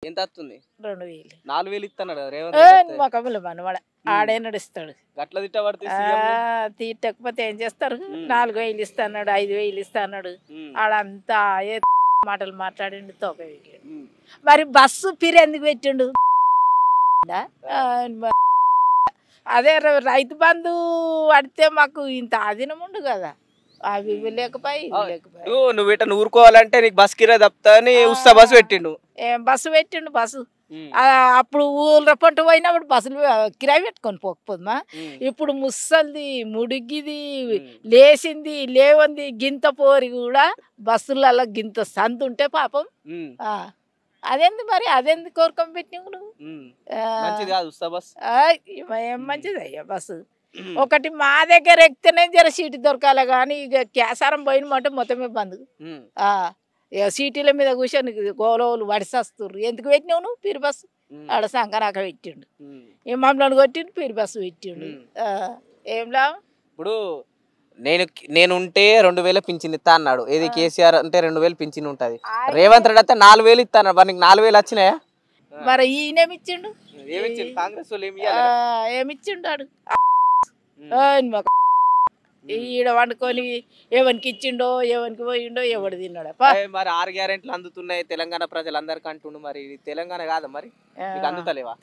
ఎంత వస్తుంది? 2000. 4000 ఇస్తున్నాడు కదా రేవంత్ రెడ్డి. మా కబులు మనవాడ ఆడే నడుస్తాడు. గట్ల తిట్టబడితే సీఎం తీయకపోతే ఏం చేస్తారు? 4000 ఇస్తాడు, 5000 ఇస్తాడు. ఆడంతా ఏ మాటలు మాట్లాడిండు తోక. మరి బస్సు పిరి ఎందుకు పెట్టిండు? అదే రైతు బంధు పడితే మాకు ఇంత ఆధీనం ఉండు కదా, అవి లేకపోయి నువ్వు ఇట్లా ఊరుకోవాలంటే నీకు బస్ కిరా తప్పుతా అని ఉస్తా బస్సు పెట్టిండు. బస్సు పెట్టిండు. బస్సు అప్పుడు ఊళ్ళ పంట పోయినప్పుడు బస్సులు కిరాయి పెట్టుకొని పోకపోదుమా. ఇప్పుడు ముసల్ది ముడిగిది లేచింది లేవంది గింత పోరి కూడా బస్సులలో గింత సంత ఉంటే పాపం అదేంది మరి, అదేంది కోరుకొని పెట్టినావు నువ్వు? ఏం మంచిది అయ్యా బస్సు. ఒకటి మా దగ్గర ఎక్కితేనే జర సీటు దొరకాలి కానీ ఇక కేసారం పోయినమంటే మొత్తమే బంద్. సీటీల మీద కూర్చొని గోలోలు వడిసేస్తుర్రు. ఎందుకు పెట్టినావు నువ్వు పిరి బస్సు? ఆడ సంకరాక పెట్టిండు, ఏ మమ్మల్ని కొట్టిండు, పిరి బస్సు పెట్టిండు. ఏం లాభం? ఇప్పుడు నేనుంటే 2000 పింఛన్ ఇస్తా అన్నాడు. ఏది కేసీఆర్ అంటే 2000 పింఛన్ ఉంటది. రేవంత్ రెడ్డి అయితే 4000 ఇస్తా అన్నాడు. మరి నీకు 4000 వచ్చినాయా? మరి ఈయనేమిచ్చిండు? కాంగ్రెస్ వాళ్ళు ఏమిచ్చిండు? ఈడ వండుకొని ఎవరికి ఇచ్చిండో ఎవరికి పోయిండో ఎవడు తిన్నాడు. మరి 6 గ్యారెంట్లు అందుతున్నాయి తెలంగాణ ప్రజలందరికీ అంటుండు. మరి తెలంగాణ కాదా మరి అందుతలేవా?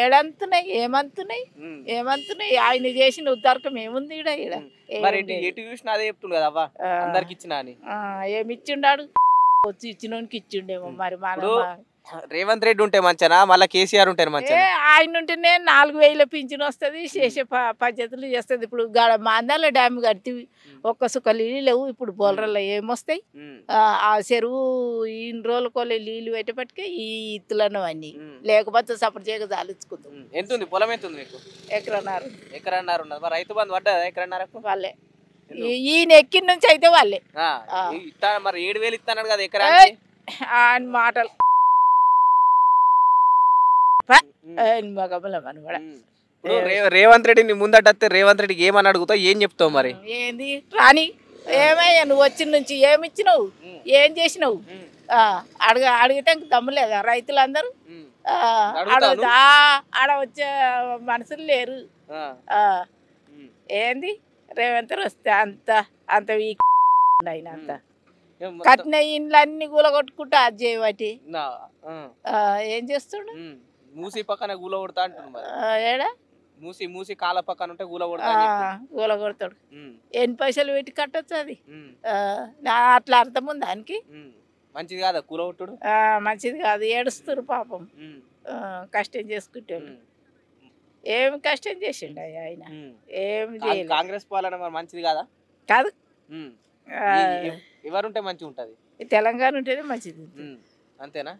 ఏడంతున్నాయి? ఏమంతున్నాయి? ఆయన చేసిన ఉద్దారకం ఏముంది ఈడ? మరి ఎటు చూసినా అదే చెప్తుండు కదా అవ్వ అందరికి ఇచ్చినా అని. ఏమిచ్చిండాడు? వచ్చి ఇచ్చినోనికి ఇచ్చిండేమో. మరి రేవంత్ రెడ్డి ఉంటే మంచినా మళ్ళీ కేసీఆర్ ఉంటే మంచిగా? ఆయన ఉంటేనే 4000 పింఛన్ వస్తుంది, చేసే పద్ధతులు చేస్తుంది. ఇప్పుడు మాందాల డ్యామ్ కడితే ఒక్క సుక్క నీళ్ళు లేవు. ఇప్పుడు బోలరల్లో ఏమొస్తాయి? ఆ చెరువు ఇన్ని రోజులకోలే నీళ్ళు పెట్టేపటికే ఈ ఇత్తులను అన్ని, లేకపోతే సపోర్ట్ చేయక జాలించుకుంటాం. ఎంత ఉంది పొలం? ఎంత ఉంది మీకు? ఎకరన్నర ఉన్నది. మరి రైతు బంధు పడ్డా ఎకరన్నరకు? వాళ్ళే ఈయన ఎక్కిన నుంచి అయితే వాళ్ళే. మరి 7000 ఇస్తాడు కదా ఎకరా ఆయన మాటలు. రేవంత్ రెడ్డిని ముందటస్తే రేవంత్ రెడ్డికి ఏమని అడుగుతావు, ఏం చెప్తావు? మరి ఏంది రాని ఏమయ్యా నువ్వు వచ్చిన నుంచి ఏమిచ్చినావు, ఏం చేసినావు? అడిగితే దమ్ము లేదా? రైతులందరూ ఆడ వచ్చే మనుషులు లేరు. ఏంది రేవంత్ వస్తే అంత అంత వీక్ ఆయన అంత కట్టిన ఇండ్లు అన్ని కూలగొట్టుకుంటా అది చేయబట్టి ఏం చేస్తుండు? మూసి పక్కన గూల కొడతా అంటున్నాడు. ఏడా మూసి కాల పక్కన ఉంటే గూల కొడతాడు. ఎన్ని పైసలు పెట్టి కట్టొచ్చు అది? అట్లా అర్థం ఉంది దానికి. మంచిది కాదా కూల కొట్టుడు? మంచిది కాదు. ఏడుస్తారు పాపం, కష్టం చేసుకుంటాడు. ఏమి కష్టం చేసిండు ఆయన? ఏమి చేయలేదు. కాంగ్రెస్ పాలన మంచిది కాదా? కాదు. ఎవరుంటే మంచిగా ఉంటది? తెలంగాణ ఉంటేనే మంచిది. అంతేనా?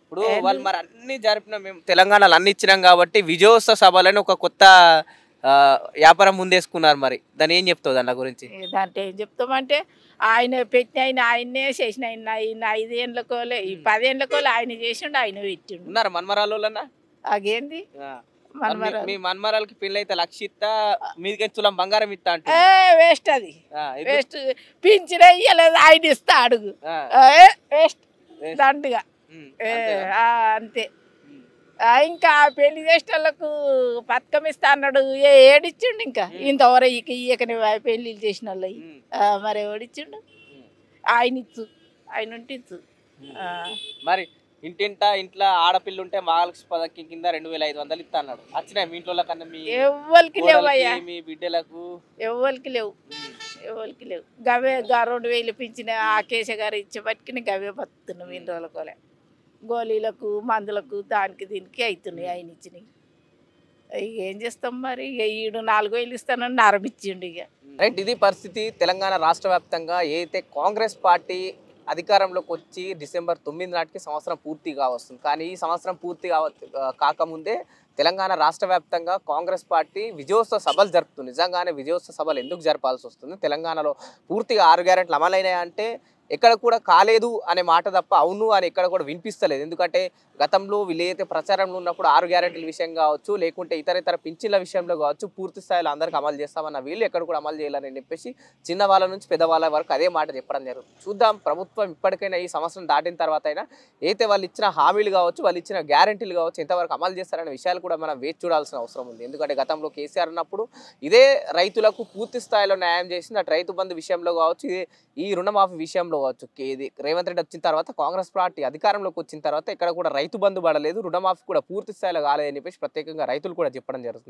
ఇప్పుడు వాళ్ళు మరి అన్ని జరిపినాం, మేము తెలంగాణలో అన్ని ఇచ్చినాం కాబట్టి విజయోత్సవ సభలని ఒక కొత్త వ్యాపారం ముందేసుకున్నారు. మరి దాన్ని ఏం చెప్తావు దాని గురించి? దాంట్లో ఏం చెప్తామంటే ఆయన పెట్టిన ఆయన్నే చేసిన 5 ఏళ్ళకోలే 10 ఏళ్ళకోలే ఆయన చేసిండు, ఆయన పెట్టిండు. ఉన్నారు మన్మరాలు? అగేంది మీ మన్మరాలకి పెళ్ళి అయితే 1,00,000 ఇస్తా, మీదికి తులం బంగారం ఇస్తా అంటే వేస్ట్. అది వేస్ట్. పింఛన్ ఇయ్యలేదు ఆయన ఇస్తా అడుగు, వేస్ట్ దండుగా అంతే. ఇంకా పెళ్లి చేసిన వాళ్ళకు పథకం ఇస్తా అన్నాడు, ఏడిచ్చిండు. ఇంకా ఇంతవరకు ఇయ్యకనే పెళ్లి చేసిన వాళ్ళు మరి ఎవడిచ్చిండు? ఆయన ఇచ్చు, ఆయన ఉంటే ఇచ్చు. మరి ఇంట్లో ఆడపిల్ల ఉంటే మహాలక్ష్మి పథకం కింద 2500 ఇస్తా అన్నాడు. వచ్చినాయి మీ ఇంట్లో కన్నా? ఎవరికి లేవయ్యా, మీ బిడ్డలకు ఎవరికి లేవు. గవే 2000 పింఛన్ ఆ కేశ గారు ఇచ్చే పట్టుకుని గవే బతున్నాం. ఇన్ని రోజులకోలే గోళీలకు మందులకు దానికి దీనికి అవుతున్నాయి ఆయన ఇచ్చినాయి. ఇక ఏం చేస్తాం మరి? ఇక ఈడు 4000 ఇస్తానని నరమిచ్చిండు. ఇక రైట్, ఇది పరిస్థితి. తెలంగాణ రాష్ట్ర వ్యాప్తంగా ఏదైతే కాంగ్రెస్ పార్టీ అధికారంలోకి వచ్చి డిసెంబర్ 9 నాటికి సంవత్సరం పూర్తిగా వస్తుంది. కానీ ఈ సంవత్సరం పూర్తిగా కాకముందే తెలంగాణ రాష్ట్ర వ్యాప్తంగా కాంగ్రెస్ పార్టీ విజయోత్సవ సభలు జరుపుతుంది. నిజంగానే విజయోత్సవ సభలు ఎందుకు జరపాల్సి వస్తుంది? తెలంగాణలో పూర్తిగా 6 గ్యారెంట్లు అమలైనాయి అంటే ఎక్కడ కూడా కాలేదు అనే మాట తప్ప అవును అని ఎక్కడ కూడా వినిపిస్తలేదు. ఎందుకంటే గతంలో వీళ్ళు ఏదైతే ప్రచారంలో ఉన్నప్పుడు 6 గ్యారెంటీల విషయం కావచ్చు, లేకుంటే ఇతర పింఛన్ల విషయంలో కావచ్చు, పూర్తి స్థాయిలో అందరికి అమలు చేస్తామన్న వీళ్ళు ఎక్కడ కూడా అమలు చేయాలని చెప్పేసి చిన్న వాళ్ళ నుంచి పెద్దవాళ్ళ వరకు అదే మాట చెప్పడం జరుగుతుంది. చూద్దాం ప్రభుత్వం ఇప్పటికైనా ఈ సంవత్సరం దాటిన తర్వాత అయినా అయితే వాళ్ళు ఇచ్చిన హామీలు కావచ్చు, వాళ్ళు ఇచ్చిన గ్యారెంటీలు కావచ్చు ఎంతవరకు అమలు చేస్తారనే విషయాలు కూడా మనం వేచి చూడాల్సిన అవసరం ఉంది. ఎందుకంటే గతంలో కేసీఆర్ ఉన్నప్పుడు ఇదే రైతులకు పూర్తి స్థాయిలో న్యాయం చేసింది. అటు రైతు బంధు విషయంలో కావచ్చు, ఈ రుణమాఫీ విషయంలో కావచ్చు. ఇది రేవంత్ రెడ్డి వచ్చిన తర్వాత కాంగ్రెస్ పార్టీ అధికారంలోకి వచ్చిన తర్వాత ఇక్కడ కూడా రైతు బంధు పడలేదు, రుణమాఫీ కూడా పూర్తి స్థాయిలో కాలేదని చెప్పేసి ప్రత్యేకంగా రైతులు కూడా చెప్పడం జరుగుతుంది.